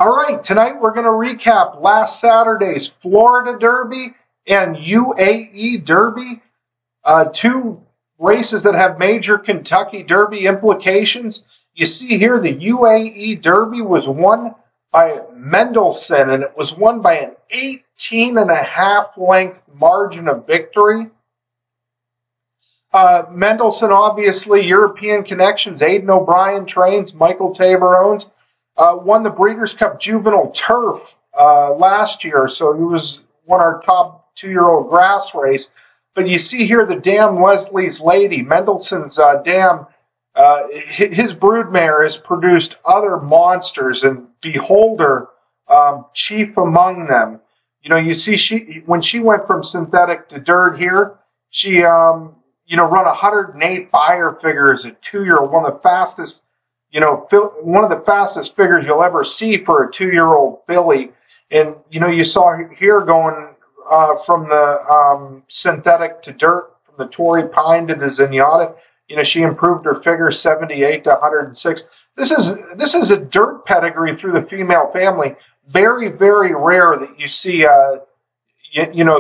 All right, tonight we're going to recap last Saturday's Florida Derby and U.A.E. Derby, two races that have major Kentucky Derby implications. You see here the U.A.E. Derby was won by Mendelssohn, and it was won by an 18.5 length margin of victory. Mendelssohn, obviously, European connections. Aidan O'Brien trains, Michael Tabor owns. Won the Breeders' Cup Juvenile Turf last year, so he won our top 2-year-old grass race. But you see here the dam Leslie's Lady, Mendelssohn's dam. His broodmare has produced other monsters, and Beholder, chief among them. You know, you see when she went from synthetic to dirt here, she run 108 buyer figures at 2-year-old, one of the fastest. One of the fastest figures you'll ever see for a 2-year-old filly. And, you saw here going from the synthetic to dirt, from the Torrey Pine to the Zenyatta. She improved her figure 78 to 106. This is a dirt pedigree through the female family. Very, very rare that you see a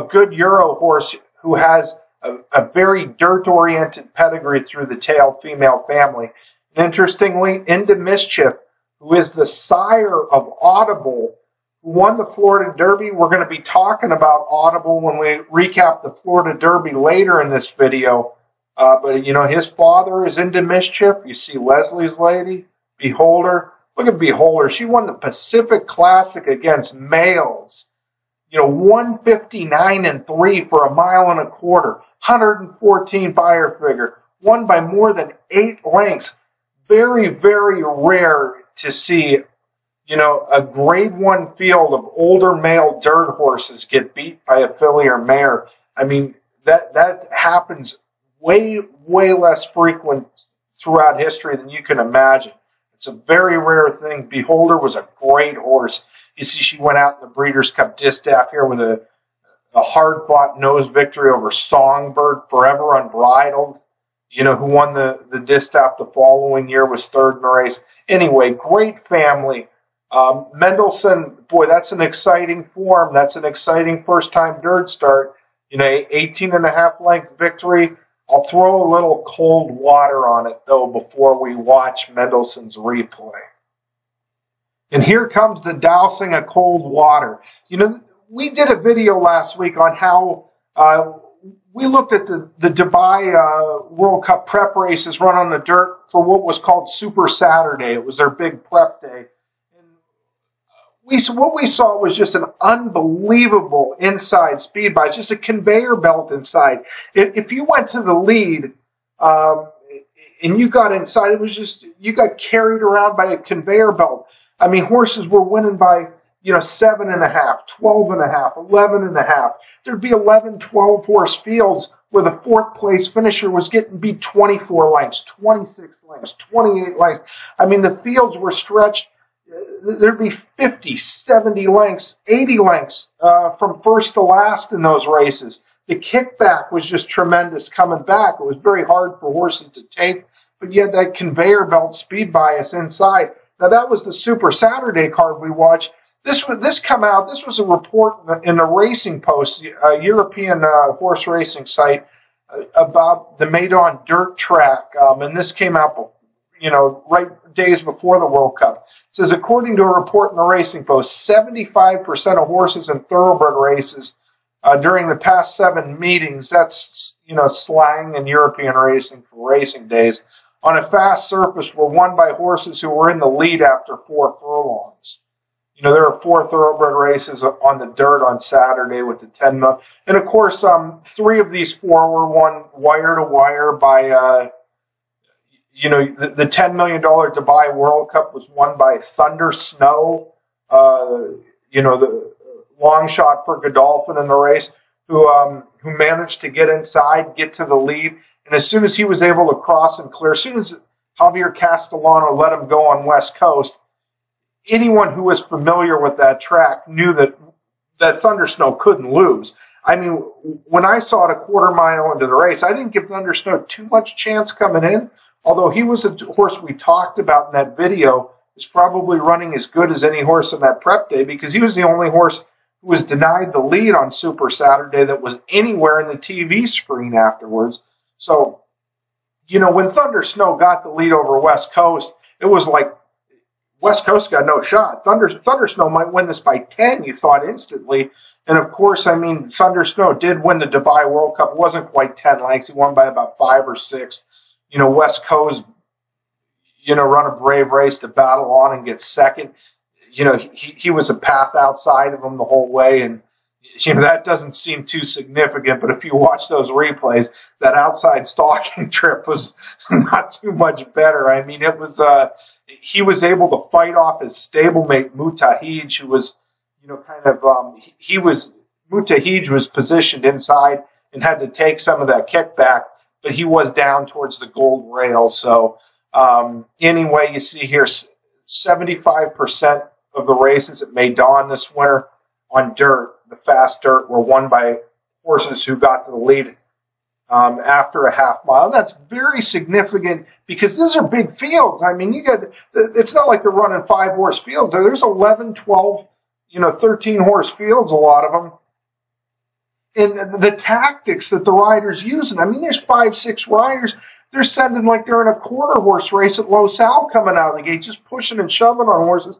good Euro horse who has a very dirt-oriented pedigree through the tail female family. Interestingly, Into Mischief, who is the sire of Audible, who won the Florida Derby. We're going to be talking about Audible when we recap the Florida Derby later in this video. But his father is Into Mischief. You see Leslie's Lady, Beholder. Look at Beholder. She won the Pacific Classic against males. 159-3 for 1.25 miles, 114 buyer figure. Won by more than 8 lengths. Very, very rare to see, a grade 1 field of older male dirt horses get beat by a filly or mare. I mean, that happens way, way less frequent throughout history than you can imagine. It's a very rare thing. Beholder was a great horse. You see, she went out in the Breeders' Cup Distaff here with a hard-fought nose victory over Songbird, Forever Unbridled. Who won the distaff the following year, was third in the race. Anyway, great family. Mendelssohn, boy, that's an exciting form. That's an exciting first-time dirt start. 18.5 length victory. I'll throw a little cold water on it, though, before we watch Mendelssohn's replay. And here comes the dousing of cold water. We did a video last week on how we looked at the Dubai World Cup prep races run on the dirt for what was called Super Saturday. It was their big prep day. And what we saw was just an unbelievable inside speed by just a conveyor belt inside. If you went to the lead and you got inside, it was just, you got carried around by a conveyor belt. I mean, horses were winning by 7.5, 12.5, 11.5. There'd be 11, 12 horse fields where the 4th place finisher was getting beat 24 lengths, 26 lengths, 28 lengths. I mean, the fields were stretched. There'd be 50, 70 lengths, 80 lengths from first to last in those races. The kickback was just tremendous coming back. It was very hard for horses to take, but you had that conveyor belt speed bias inside. Now, that was the Super Saturday card we watched. This was a report in the Racing Post, a European horse racing site, about the Maidan dirt track, and this came out, right days before the World Cup. It says, according to a report in the Racing Post, 75% of horses in thoroughbred races during the past 7 meetings, that's slang in European racing for racing days, on a fast surface were won by horses who were in the lead after 4 furlongs. There are 4 thoroughbred races on the dirt on Saturday with the 10 mil. And, of course, 3 of these 4 were won wire to wire by, the $10 million Dubai World Cup was won by Thunder Snow, the long shot for Godolphin in the race, who managed to get inside, get to the lead. And as soon as he was able to cross and clear, as soon as Javier Castellano let him go on West Coast, anyone who was familiar with that track knew that Thunder Snow couldn't lose. I mean, when I saw it a quarter mile into the race, I didn't give Thunder Snow too much chance coming in, although he was a horse we talked about in that video is probably running as good as any horse on that prep day, because he was the only horse who was denied the lead on Super Saturday that was anywhere in the TV screen afterwards. So, you know, when Thunder Snow got the lead over West Coast, it was like West Coast got no shot. Thunder Snow might win this by 10, you thought instantly. And, of course, I mean, Thunder Snow did win the Dubai World Cup. It wasn't quite 10 lengths. He won by about 5 or 6. You know, West Coast, you know, run a brave race to battle on and get second. You know, he was a path outside of him the whole way, and, you know, that doesn't seem too significant, but if you watch those replays, that outside stalking trip was not too much better. I mean, it was, he was able to fight off his stablemate Mutahij, who was, you know, kind of, Mutahij was positioned inside and had to take some of that kickback, but he was down towards the gold rail. So, anyway, you see here, 75% of the races at Meydan this winter on dirt, the fast dirt, were won by horses who got to the lead after a half mile. That's very significant because these are big fields. I mean, it's not like they're running 5-horse fields. There's 11, 12, 13 horse fields, a lot of them. And the tactics that the riders using, I mean, there's 5, 6 riders. They're sending like they're in a quarter horse race at Los Al coming out of the gate, just pushing and shoving on horses.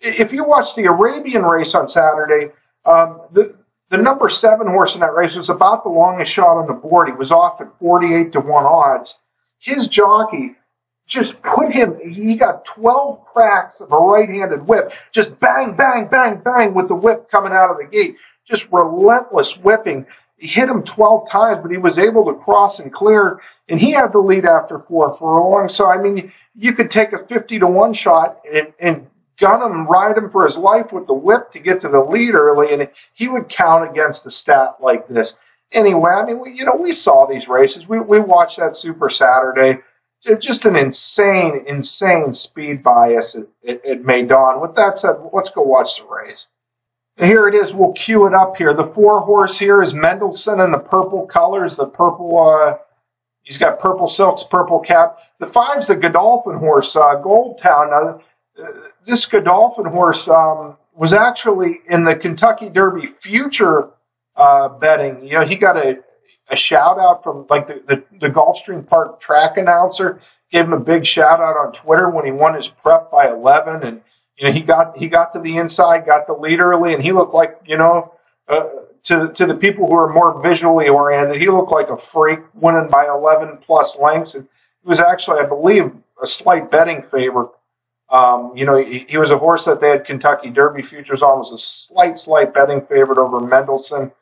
If you watch the Arabian race on Saturday, the number 7 horse in that race was about the longest shot on the board. He was off at 48-1 odds. His jockey just put him, he got 12 cracks of a right-handed whip, just bang, bang, bang, bang with the whip coming out of the gate, just relentless whipping. He hit him 12 times, but he was able to cross and clear, and he had the lead after 4 furlongs. So, I mean, you could take a 50-1 shot and gun him, ride him for his life with the whip to get to the lead early, and he would count against a stat like this. Anyway, I mean, we saw these races. We watched that Super Saturday. Just an insane, insane speed bias at Meydan. With that said, let's go watch the race. Here it is. We'll cue it up here. The 4-horse here is Mendelssohn in the purple colors. The purple, he's got purple silks, purple cap. The 5's the Godolphin horse, Gold Town. Now, this Godolphin horse was actually in the Kentucky Derby future betting. You know, he got a shout out from like the Gulfstream Park track announcer. Gave him a big shout out on Twitter when he won his prep by 11, and you know, he got to the inside, got the lead early, and he looked like, to the people who are more visually oriented, he looked like a freak, winning by 11 plus lengths. And he was actually, I believe, a slight betting favorite. He was a horse that they had Kentucky Derby futures on, was a slight betting favorite over Mendelssohn.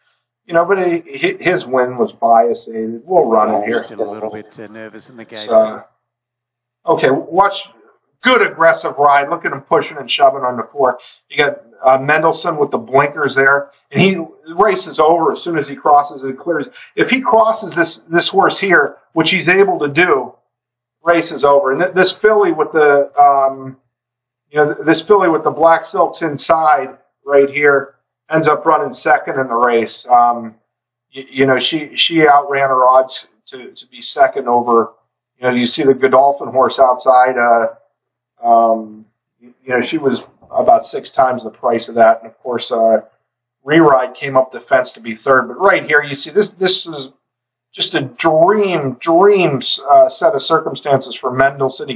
But his win was biased. We'll run it here. Still a little bit nervous in the gates. Okay, watch. Good aggressive ride. Look at him pushing and shoving on the 4. You got Mendelssohn with the blinkers there, and the race is over as soon as he crosses and clears. If he crosses this horse here, which he's able to do, race is over. And this filly with the black silks inside right here ends up running second in the race. She outran her odds to be second over. You see the Godolphin horse outside. She was about 6 times the price of that. And, of course, Reride came up the fence to be third. But right here, you see this is just a dream set of circumstances for Mendelssohn.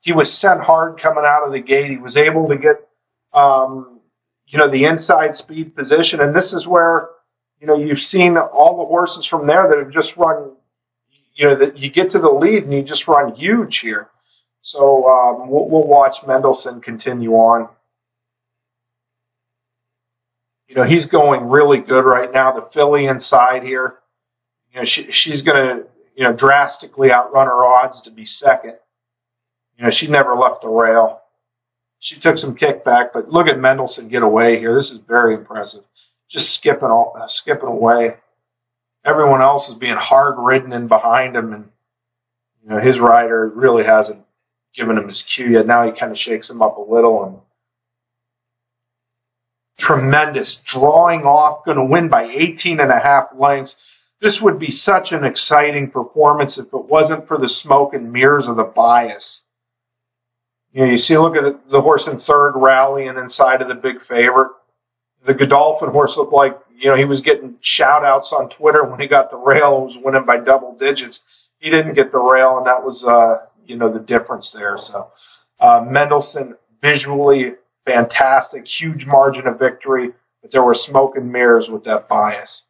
He was sent hard coming out of the gate. He was able to get, the inside speed position. And this is where, you've seen all the horses from there that have just run, that you get to the lead and you just run huge here. So we'll watch Mendelssohn continue on. He's going really good right now. The filly inside here, she's going to, drastically outrun her odds to be second. She never left the rail. She took some kickback, but look at Mendelssohn get away here. This is very impressive. Just skipping away. Everyone else is being hard ridden in behind him, and his rider really hasn't given him his cue yet. Now he kind of shakes him up a little, and tremendous drawing off, going to win by 18.5 lengths. This would be such an exciting performance if it wasn't for the smoke and mirrors of the bias. You see, look at the horse in third rallying inside of the big favorite. The Godolphin horse looked like, he was getting shout-outs on Twitter when he got the rail and was winning by double digits. He didn't get the rail, and that was, the difference there. So Mendelssohn, visually fantastic, huge margin of victory, but there were smoke and mirrors with that bias.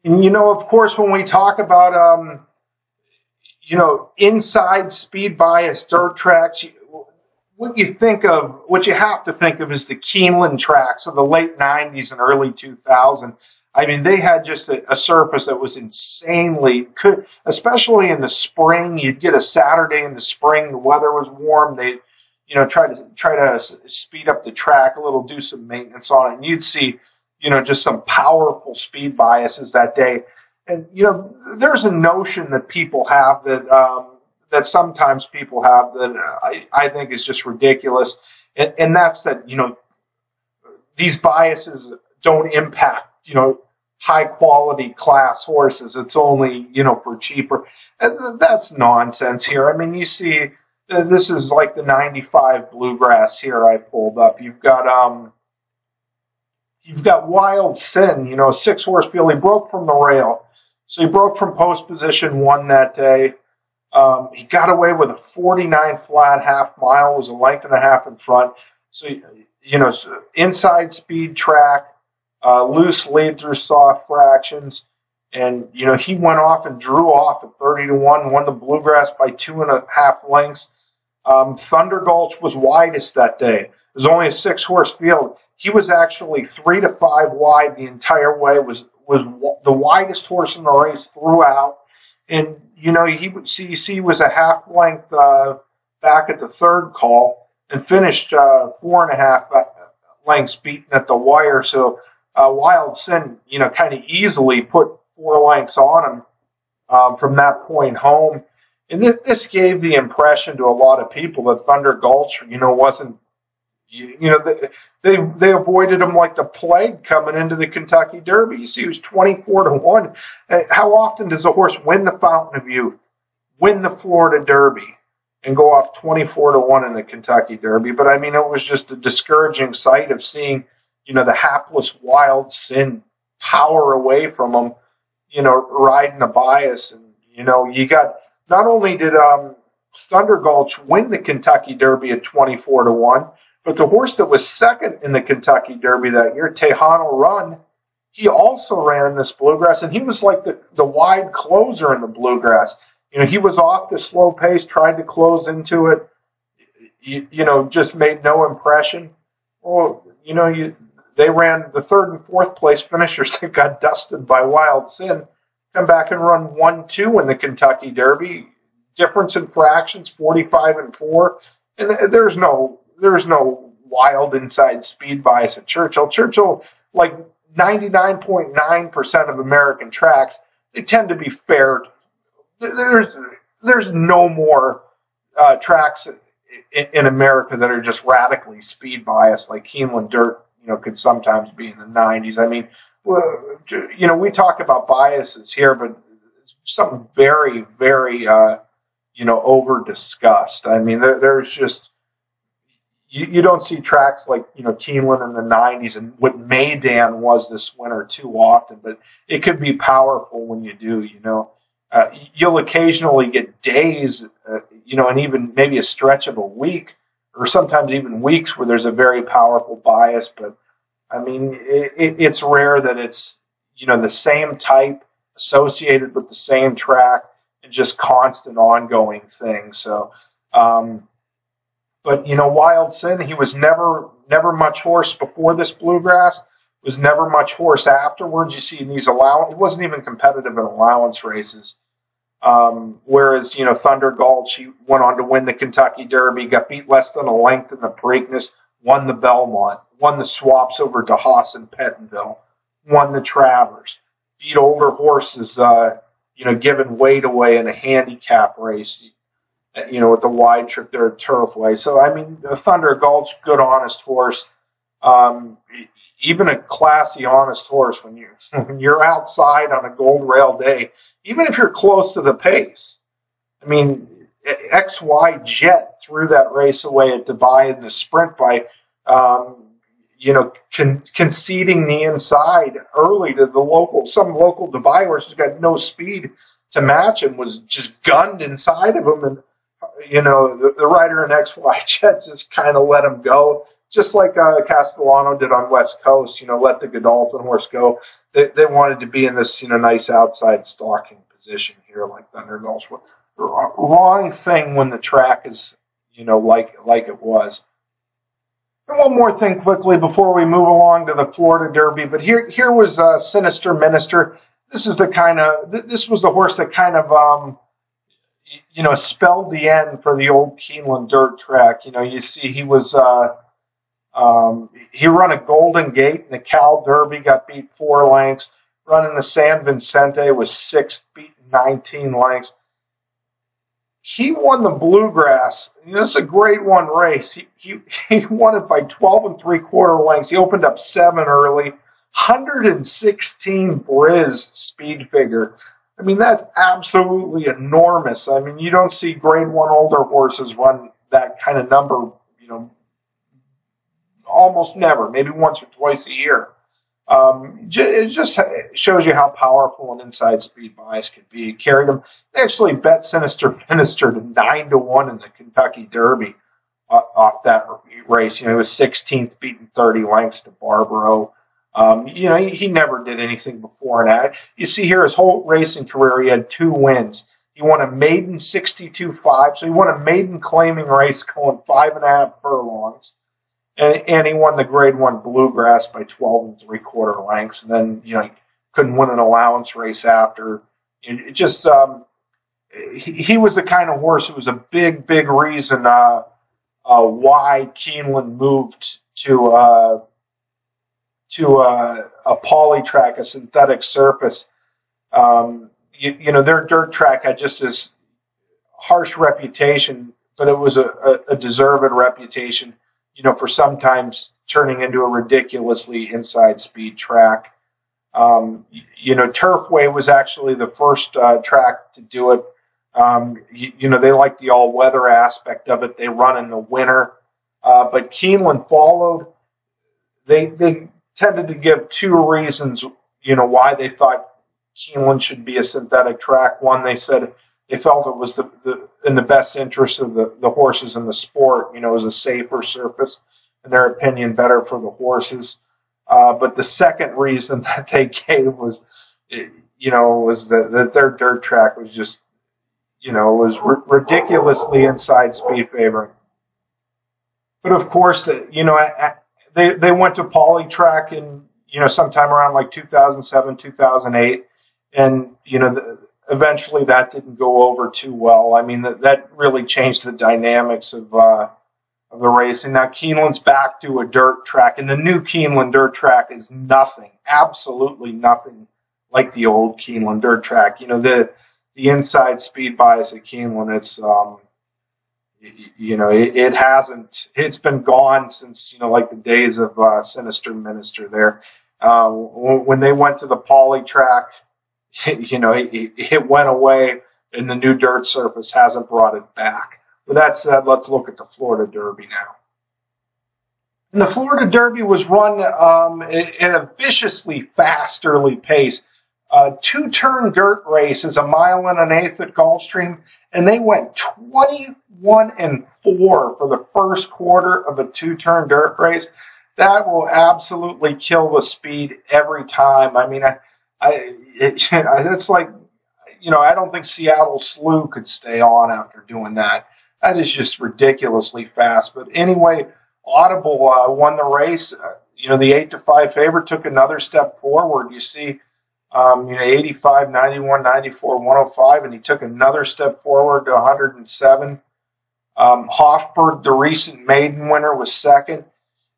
And, of course, when we talk about, inside speed bias dirt tracks, what you have to think of is the Keeneland tracks of the late 90s and early 2000. I mean, they had just a surface that was especially in the spring. You'd get a Saturday in the spring, the weather was warm. They, try to speed up the track a little, do some maintenance on it, and you'd see, just some powerful speed biases that day. And, there's a notion that people have that sometimes people have that I think is just ridiculous. And that's that, these biases don't impact, high quality class horses. It's only, for cheaper. And that's nonsense here. I mean, you see, this is like the 95 Bluegrass here I pulled up. You've got Wild Sin, a 6-horse field. He broke from the rail. So he broke from post position 1 that day. He got away with a 49 flat half mile, was a length and a half in front. So, inside speed track, loose lead through soft fractions. And, he went off and drew off at 30-1, won the Bluegrass by 2.5 lengths. Thunder Gulch was widest that day. It was only a 6-horse field. He was actually 3 to 5 wide the entire way, was the widest horse in the race throughout. And, he was a half length back at the third call and finished 4.5 lengths beaten at the wire. So Wild Sin, kind of easily put 4 lengths on him from that point home. And this gave the impression to a lot of people that Thunder Gulch, wasn't, they avoided him like the plague coming into the Kentucky Derby. You see, he was 24-1. How often does a horse win the Fountain of Youth, win the Florida Derby, and go off 24-1 in the Kentucky Derby? But I mean, it was just a discouraging sight of seeing, the hapless Wild Sin power away from him, riding a bias. And, you got, not only did Thunder Gulch win the Kentucky Derby at 24-1, but the horse that was second in the Kentucky Derby that year, Tejano Run, he also ran this Bluegrass, and he was like the wide closer in the Bluegrass. He was off the slow pace, tried to close into it, just made no impression. Well, they ran the third and fourth place finishers that got dusted by Wild Sin, come back and run 1-2 in the Kentucky Derby. Difference in fractions, 45-4. And there's no wild inside speed bias at Churchill. Churchill, like 99.9% of American tracks, they tend to be fair. There's no more tracks in America that are just radically speed biased, like Keeneland Dirt, could sometimes be in the 90s. I mean, we talk about biases here, but something very, very, over discussed. I mean, there's just, you don't see tracks like, Keeneland in the 90s and what Maydan was this winter too often, but it could be powerful when you do, you'll occasionally get days, and even maybe a stretch of a week or sometimes even weeks where there's a very powerful bias. But I mean, it's rare that it's, the same type associated with the same track and just constant ongoing thing. So, but, Wild Sin, he was never much horse before this Bluegrass, was never much horse afterwards. You see in these allowance, he wasn't even competitive in allowance races. Whereas, Thunder Gulch, he went on to win the Kentucky Derby, got beat less than a length in the Preakness, won the Belmont, won the swaps over DeHaas and Pettenville, won the Travers, beat older horses, giving weight away in a handicap race, with the wide trip there at Turfway. So, I mean, the Thunder Gulch, good, honest horse. Even a classy, honest horse when you're outside on a gold rail day, even if you're close to the pace. I mean, XY Jet threw that race away at Dubai in the sprint by, conceding the inside early to some local Dubai horses got no speed to match him, was just gunned inside of him. And, the rider in XY Jet just kind of let him go, just like Castellano did on West Coast, let the Godolphin horse go. They wanted to be in this, nice outside stalking position here like Thunder Gulch. Wrong thing when the track is, like it was. And one more thing quickly before we move along to the Florida Derby. But here was Sinister Minister. This was the horse that kind of, spelled the end for the old Keeneland dirt track. You see he was, he run a Golden Gate in the Cal Derby, got beat 4 lengths. Running the San Vicente was 6th, beaten 19 lengths. He won the Bluegrass. This is a grade 1 race. He won it by 12 3/4 lengths. He opened up 7 early. 116 Briz speed figure. I mean, that's absolutely enormous. I mean, you don't see grade 1 older horses run that kind of number, almost never, maybe once or twice a year. It just shows you how powerful an inside speed bias could be. It carried him. They actually bet Sinister Minister to 9-1 in the Kentucky Derby off that race. He was 16th, beaten 30 lengths to Barbaro. He never did anything before that. You see here his whole racing career, he had 2 wins. He won a maiden 62.5, so he won a maiden claiming race going 5.5 furlongs. And he won the grade 1 Bluegrass by 12 3/4 lengths. And then, he couldn't win an allowance race after. He was the kind of horse who was a big, big reason why Keeneland moved to a poly track, a synthetic surface. Their dirt track had just this harsh reputation, but it was a deserved reputation, for sometimes turning into a ridiculously inside speed track. Turfway was actually the first track to do it. They like the all-weather aspect of it. They run in the winter. But Keeneland followed. They tended to give 2 reasons, why they thought Keeneland should be a synthetic track. One, they said they felt it was in the best interest of the horses in the sport. It was a safer surface, in their opinion, better for the horses. But the second reason that they gave was, was that their dirt track was just, was ridiculously inside speed favoring. But of course, they went to poly track in, sometime around like 2007, 2008. And, eventually that didn't go over too well. I mean, that really changed the dynamics of the racing. Now Keeneland's back to a dirt track, and the new Keeneland dirt track is nothing, absolutely nothing like the old Keeneland dirt track. The inside speed bias at Keeneland, it's been gone since, like the days of Sinister Minister there. When they went to the poly track, it went away, and the new dirt surface hasn't brought it back. With that said, let's look at the Florida Derby now. And the Florida Derby was run at a viciously fast early pace. 2-turn dirt race is 1 1/8 at Gulfstream, and they went 21-4 for the first quarter of a 2-turn dirt race. That will absolutely kill the speed every time. I mean, it's like, I don't think Seattle Slew could stay on after doing that. That is just ridiculously fast. But anyway, Audible won the race. The 8-5 favorite took another step forward. You see, 85, 91, 94, 105, and he took another step forward to 107. Hofberg, the recent maiden winner, was second.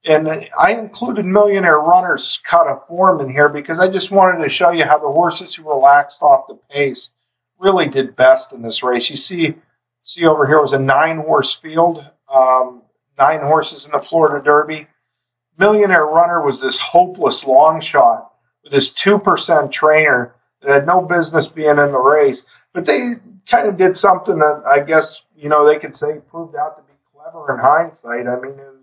And I included Millionaire Runner's cut of form in here because I just wanted to show you how the horses who relaxed off the pace really did best in this race. You see over here was a 9-horse field, 9 horses in the Florida Derby. Millionaire Runner was this hopeless long shot with his 2% trainer that had no business being in the race. But they kind of did something that I guess, they could say proved out to be clever in hindsight. I mean, it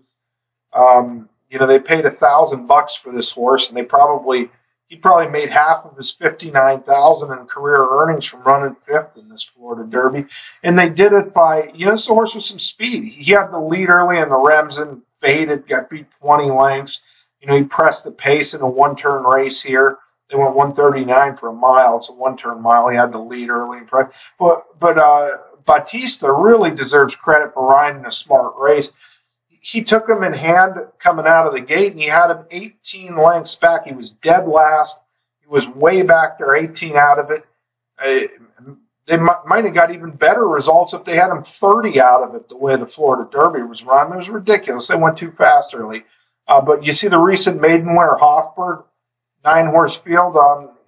was, they paid $1,000 for this horse, and he probably made half of his $59,000 in career earnings from running fifth in this Florida Derby. And they did it by, this is a horse with some speed. He had the lead early in the Remsen, faded, got beat 20 lengths. He pressed the pace in a one-turn race here. They went 139 for a mile. It's a one-turn mile. He had the lead early. But Bautista really deserves credit for riding a smart race. He took him in hand coming out of the gate, and he had him 18 lengths back. He was dead last. He was way back there, 18 out of it. They might have got even better results if they had him 30 out of it, the way the Florida Derby was run. It was ridiculous. They went too fast early. But you see the recent maiden winner, Hofburg, 9-horse field.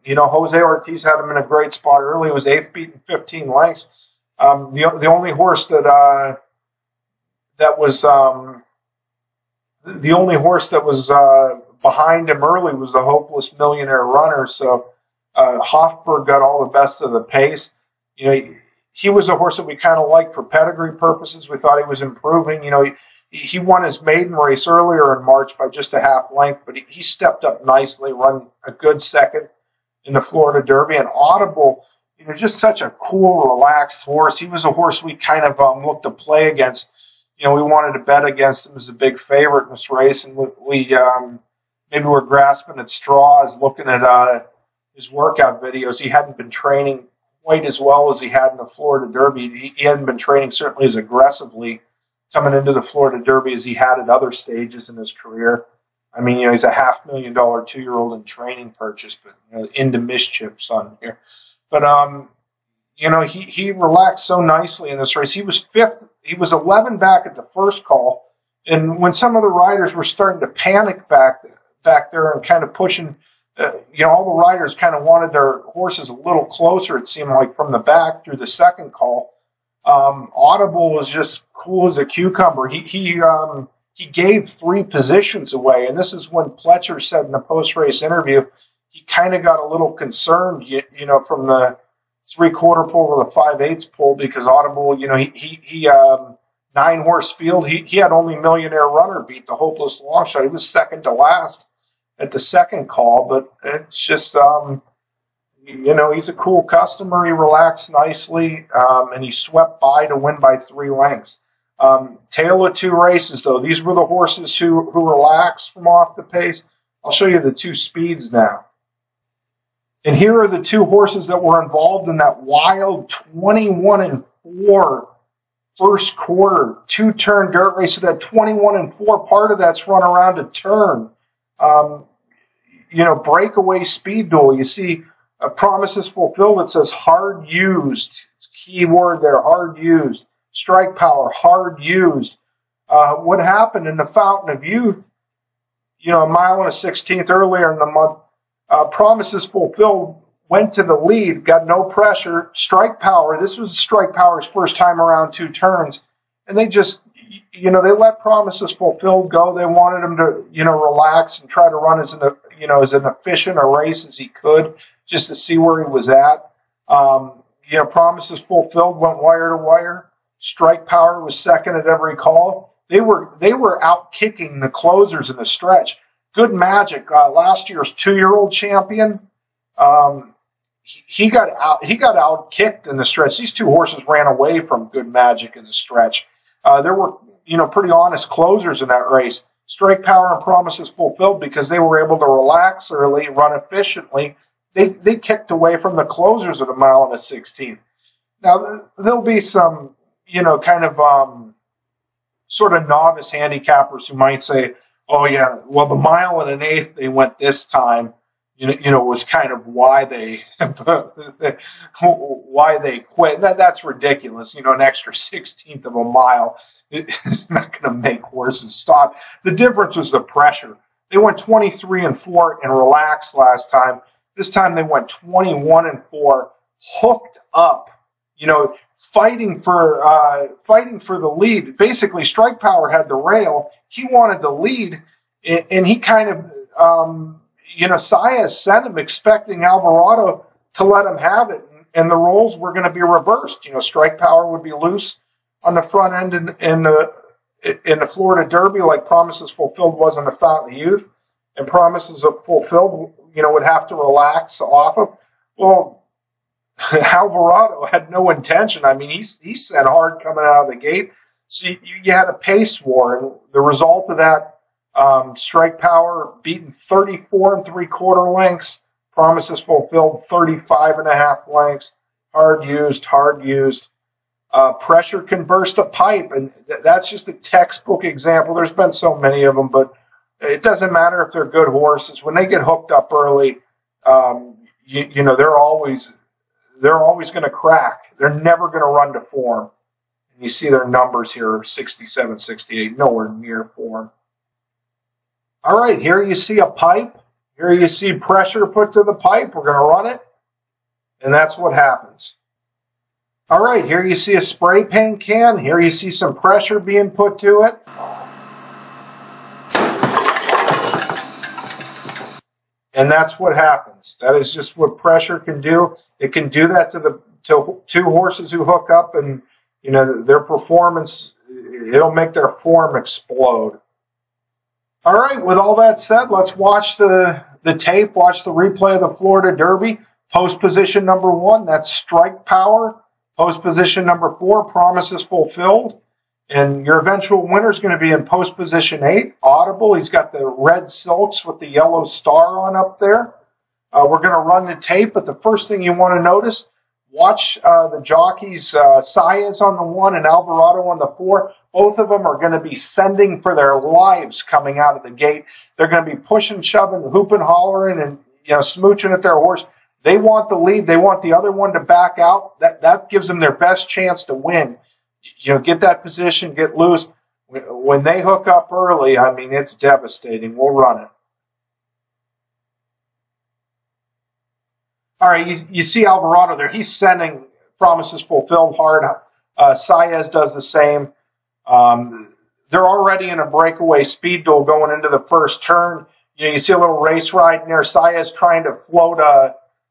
Jose Ortiz had him in a great spot early. He was 8th, beaten 15 lengths. The only horse that was behind him early was the Hopeless Millionaire Runner. So Hofburg got all the best of the pace. He was a horse that we kind of liked for pedigree purposes. We thought he was improving. He won his maiden race earlier in March by just a half length, but he stepped up nicely, run a good second in the Florida Derby. And Audible, just such a cool, relaxed horse. He was a horse we kind of looked to play against. We wanted to bet against him as a big favorite in this race, and we maybe we're grasping at straws looking at his workout videos. He hadn't been training quite as well as he had in the Florida Derby. He hadn't been training certainly as aggressively coming into the Florida Derby as he had at other stages in his career. I mean, he's a $500,000 2-year-old in training purchase, but into mischief, son here. But he relaxed so nicely in this race. He was 5th. He was 11 back at the first call, and when some of the riders were starting to panic back there and kind of pushing, all the riders kind of wanted their horses a little closer. It seemed like from the back through the second call. Audible was just cool as a cucumber. He gave 3 positions away, and this is when Pletcher said in the post-race interview he kind of got a little concerned, from the 3/4 pole to the 5/8 pole, because Audible, he 9-horse field. He had only Millionaire Runner beat the Hopeless Longshot. He was second to last at the second call, but it's just he's a cool customer. He relaxed nicely, and he swept by to win by 3 lengths. Tale of 2 races, though. These were the horses who relaxed from off the pace. I'll show you the 2 speeds now. And here are the 2 horses that were involved in that wild 21-4 first quarter 2-turn dirt race. So that 21-4, part of that's run around a turn. Breakaway speed duel. You see Promises Fulfilled. It says hard used. It's a key word there, hard used. Strike Power, hard used. What happened in the Fountain of Youth, a mile and a 16th earlier in the month, Promises Fulfilled went to the lead, got no pressure. Strike Power, this was Strike Power's first time around 2 turns, and they just, they let Promises Fulfilled go. They wanted him to, relax and try to run as an efficient a race as he could, just to see where he was at. Promises Fulfilled went wire to wire. Strike Power was second at every call. They were out kicking the closers in the stretch. Good Magic, last year's 2-year-old champion, he got out kicked in the stretch. These 2 horses ran away from Good Magic in the stretch. There were pretty honest closers in that race. Strike Power and Promises Fulfilled, because they were able to relax early, run efficiently. They kicked away from the closers at a mile and a 16th. Now there'll be some sort of novice handicappers who might say, oh yeah, well the mile and an 1/8 they went this time, was kind of why they quit. That's ridiculous. An extra 16th of a mile is not going to make horses stop. The difference was the pressure. They went 23-4 and relaxed last time. This time they went 21-4, hooked up. Fighting for the lead. Basically, Strike Power had the rail. He wanted the lead, and he kind of, Saez sent him expecting Alvarado to let him have it, and the roles were going to be reversed. Strike Power would be loose on the front end in the Florida Derby, like Promises Fulfilled was in the Fountain of Youth, and Promises Fulfilled, would have to relax off of. Well, Alvarado had no intention. I mean, he sent hard coming out of the gate. So you had a pace war, and the result of that, Strike Power beaten 34 3/4 lengths. Promises Fulfilled 35 1/2 lengths. Hard used. Pressure can burst a pipe, and that's just a textbook example. There's been so many of them, but it doesn't matter if they're good horses. When they get hooked up early, they're always going to crack. They're never going to run to form. And you see their numbers here, 67, 68, nowhere near form. All right, here you see a pipe. Here you see pressure put to the pipe. We're going to run it, and that's what happens. All right, here you see a spray paint can. Here you see some pressure being put to it. And that's what happens. That is just what pressure can do. It can do that to two horses who hook up, and their performance, it'll make their form explode. All right, with all that said, let's watch the tape, watch the replay of the Florida Derby. Post position number 1, that's Strike Power. Post position number 4, Promises Fulfilled. And your eventual winner is going to be in post position 8, Audible. He's got the red silks with the yellow star on up there. We're going to run the tape, but the first thing you want to notice, watch the jockeys, Saez on the 1 and Alvarado on the 4. Both of them are going to be sending for their lives coming out of the gate. They're going to be pushing, shoving, hooping, hollering, and smooching at their horse. They want the lead. They want the other one to back out. That gives them their best chance to win. Get that position, get loose. When they hook up early, I mean, it's devastating. We'll run it. All right, you see Alvarado there. He's sending Promises Fulfilled hard. Saez does the same. They're already in a breakaway speed duel going into the first turn. You see a little race ride in there. Saez trying to float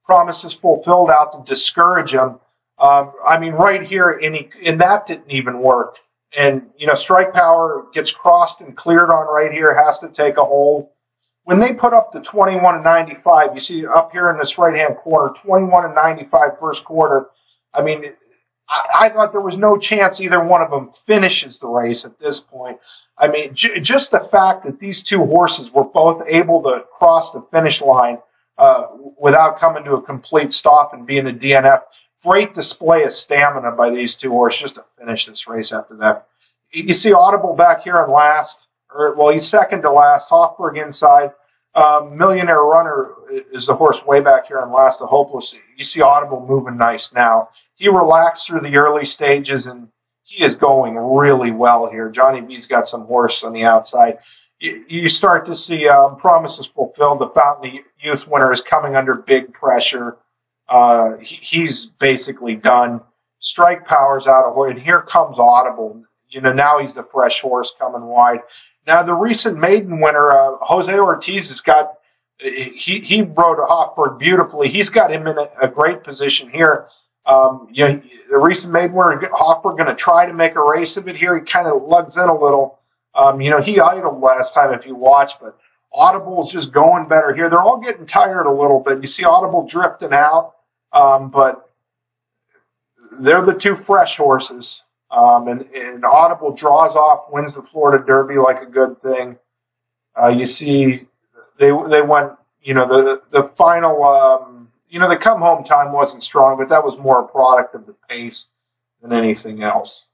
Promises Fulfilled out to discourage him. Right here, and that didn't even work. And, Strike Power gets crossed and cleared on right here, has to take a hold. When they put up the 21 95, you see up here in this right-hand corner, 21 95 first quarter. I mean, I thought there was no chance either one of them finishes the race at this point. I mean, just the fact that these two horses were both able to cross the finish line without coming to a complete stop and being a DNF. Great display of stamina by these two horses just to finish this race after that. You see Audible back here in last. He's second to last. Hofburg inside. Millionaire Runner is the horse way back here in last. The Hopeless. You see Audible moving nice now. He relaxed through the early stages, and he is going really well here. Johnny B's got some horse on the outside. You start to see Promises Fulfilled. The Fountain of Youth winner is coming under big pressure. He's basically done. Strike Power's out of order, and here comes Audible. Now he's the fresh horse coming wide. Now the recent maiden winner, Jose Ortiz, has got. He rode Hofburg beautifully. He's got him in a great position here. The recent maiden winner, Hofburg, going to try to make a race of it here. He kind of lugs in a little. He idled last time if you watch, but Audible is just going better here. They're all getting tired a little bit. You see Audible drifting out, but they're the two fresh horses. And Audible draws off, wins the Florida Derby like a good thing. You see they went, the final, the come home time wasn't strong, but that was more a product of the pace than anything else.